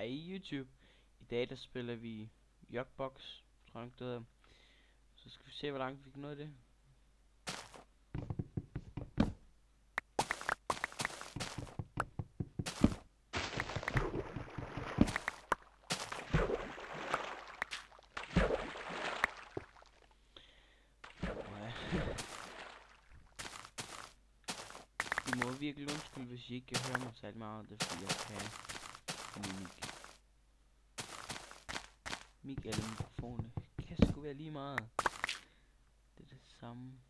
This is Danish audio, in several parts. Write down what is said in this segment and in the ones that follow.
Hej YouTube. I dag der spiller vi Jukebox, tror jeg nok det hedder. Så skal vi se hvor langt vi kan nå i det. I må virkelig undskylde, hvis I ikke kan høre mig særlig meget. Det er fordi jeg kan mic eller mikrofonen. Kan sgu være lige meget. Det er det samme.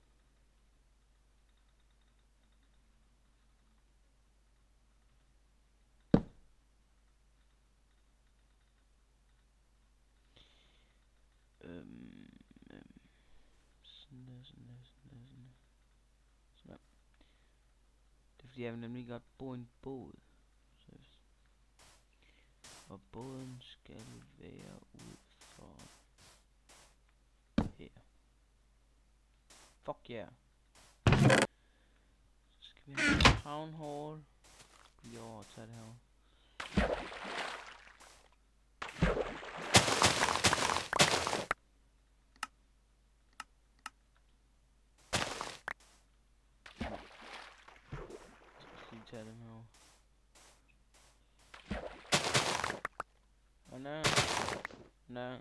Sådan der. Det er fordi jeg vil nemlig godt bo i en båd. Og båden skal være ud for her. Fuck yeah. Så skal vi have en town hall. Lige over og tage det her. Lige tage dem her. Åh nej. Nej.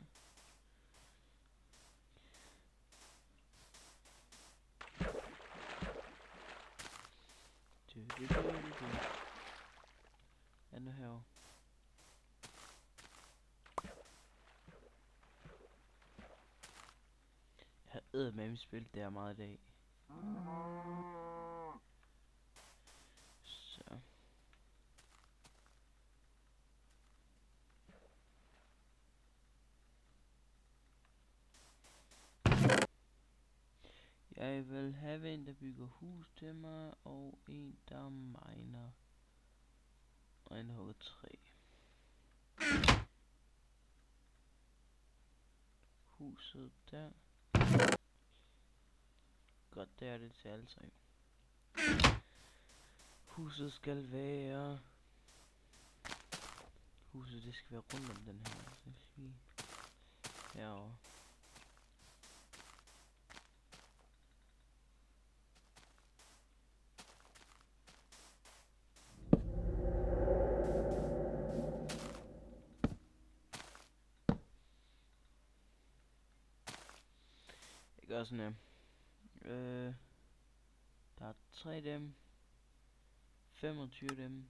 Er nu her. Jeg har eddermame spillet det her meget i dag. Så. Jeg vil have en, der bygger hus til mig, og en, der miner. Og en, der hugger træ. Huset der. Godt, der er det til alle tre. Huset skal være... Huset, det skal være rundt om den her. Så skal vi herovre. Jeg gør sådan her. Der er 3 dem. 25 dem.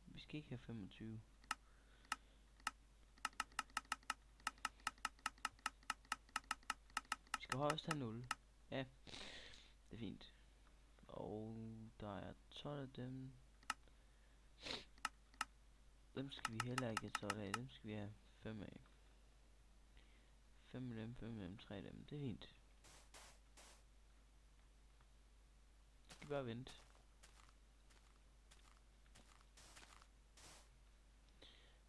Vi skal ikke have 25. Vi skal højst have 0. Ja, det er fint. Og der er 12 af dem. Dem skal vi heller ikke have 12 af. Dem skal vi have 5 af. 5 af dem, 5 af dem, 3 af dem. Det er fint. Vi skal bare vente.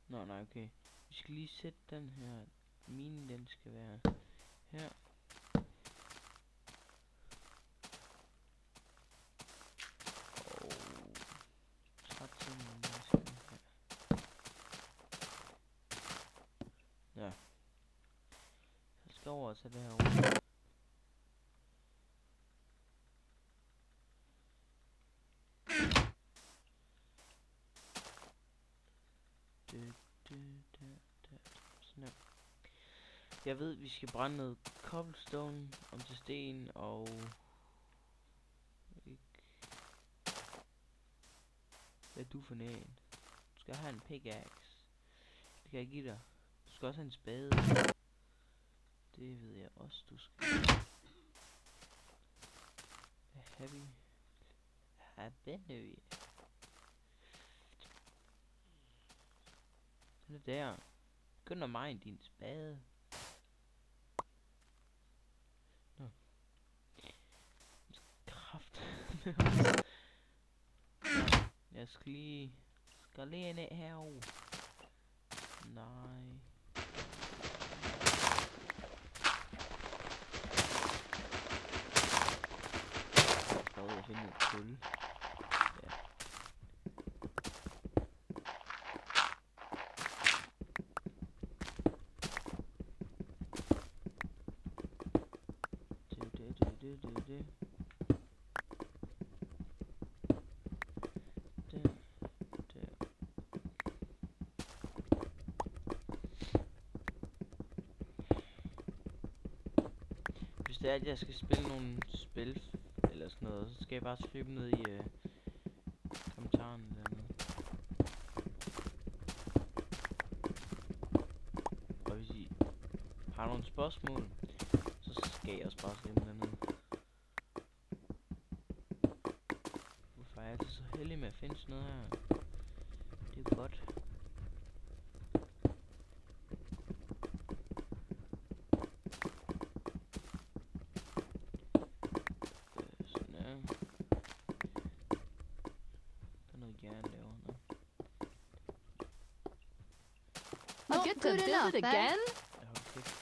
Nå, nej, okay. Vi skal lige sætte den her. Minen, den skal være her. Og trætiden, den skal være her. Ja. Så skal over til det her over. Sådan her. Jeg ved, vi skal brænde noget cobblestone om til sten og... Hvad er du for en? Du skal have en pickaxe. Det kan jeg give dig. Du skal også have en spade. Det ved jeg også, du skal. Hvad har vi? Habanø. Den er der. Begynd at mine din spade. Nå. Kraft. Jeg skal lige ned herovre. Nej. Jeg vil finde et kul. Ja. det. Den. Der. Hvis det er, at jeg skal spille nogle spil eller sådan noget, så skal jeg bare skrive ned i kommentaren eller noget. Og hvis I har nogle spørgsmål, så skal jeg også bare skrive dem ned. Hvorfor er jeg altid så heldig med at finde sådan noget her? Det er godt. Sådan her. Der er noget jern derovre. Not Get to good build enough, it eh? again? Jeg har kæft.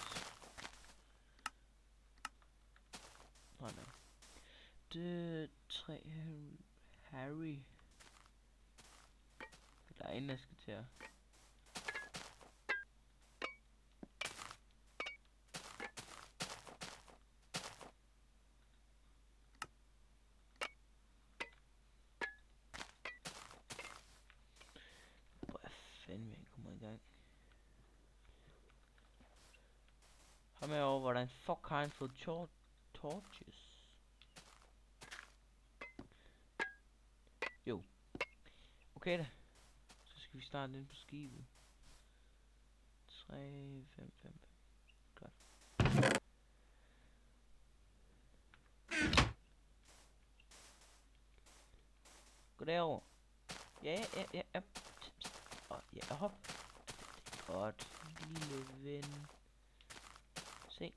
Nej, nej. Det 3 Harry. Der er en, der skal til at... Hvor er fanden, jeg kommer i gang. Ham herovre, hvordan fuck har han fået torches? Jo. Okay da. Så skal vi starte ind på skibet. 3, 5, 5, 5. Godt. Gå derover. Ja. Ja, hop. Godt. Lille ven. Se.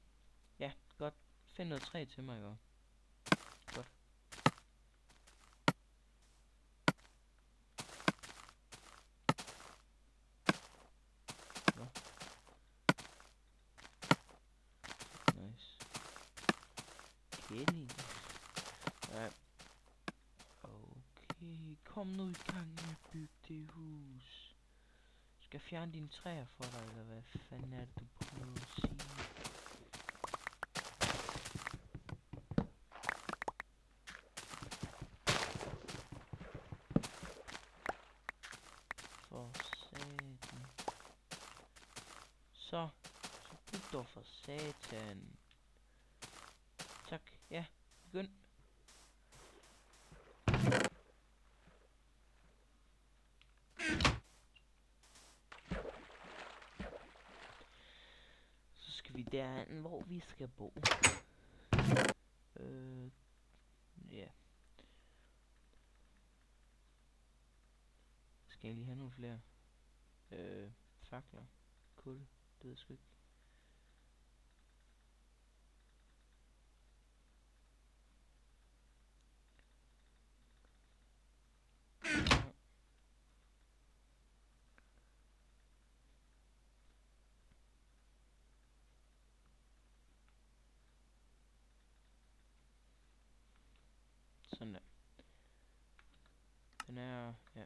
Ja, godt. Find noget træ til mig, ikke? Godt. Nå. Nice. Kenny. Ja. Okay, kom nu i gang med at bygge det hus. Skal jeg fjerne dine træer for dig, eller hvad fanden er det, du prøver at sige? For satan. Så byg dog for satan. Tak, ja, begynd. Så skal vi derhen, hvor vi skal bo. Ja. Skal jeg lige have nogle flere? Fakler. Kul. Det ved jeg sgu ikke. Sådan der. Den er, ja.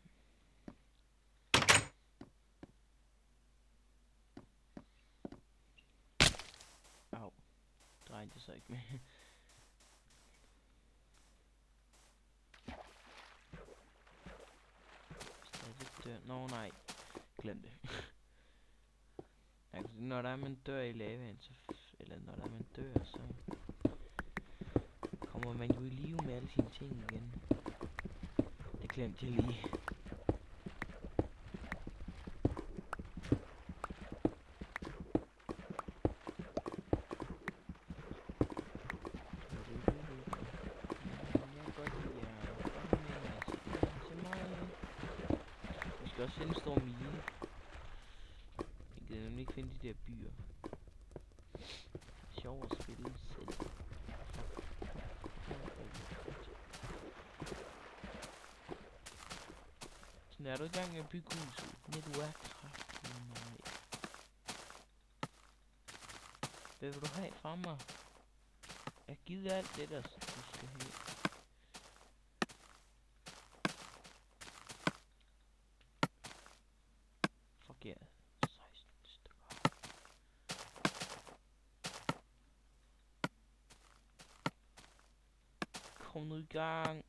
Au. Drej det så ikke med. Stadig dør. Nå nej. Glem det. Altså, når der er man dør i lavaen, så eller når der er man dør, så kommer man jo i live med alle sine ting igen. Det glemte jeg lige. Vi skal også finde en stor mine. Jeg kan nemlig ikke finde de der byer. Sjov at spille selv. Sådan er du i gang med at bygge huset. Nej, du er kraftig. Nej. Hvad vil du have fra mig? Jeg giver alt det der, du skal have. Fuck yeah. 16 stykker. Kom nu i gang.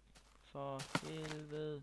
For helvede.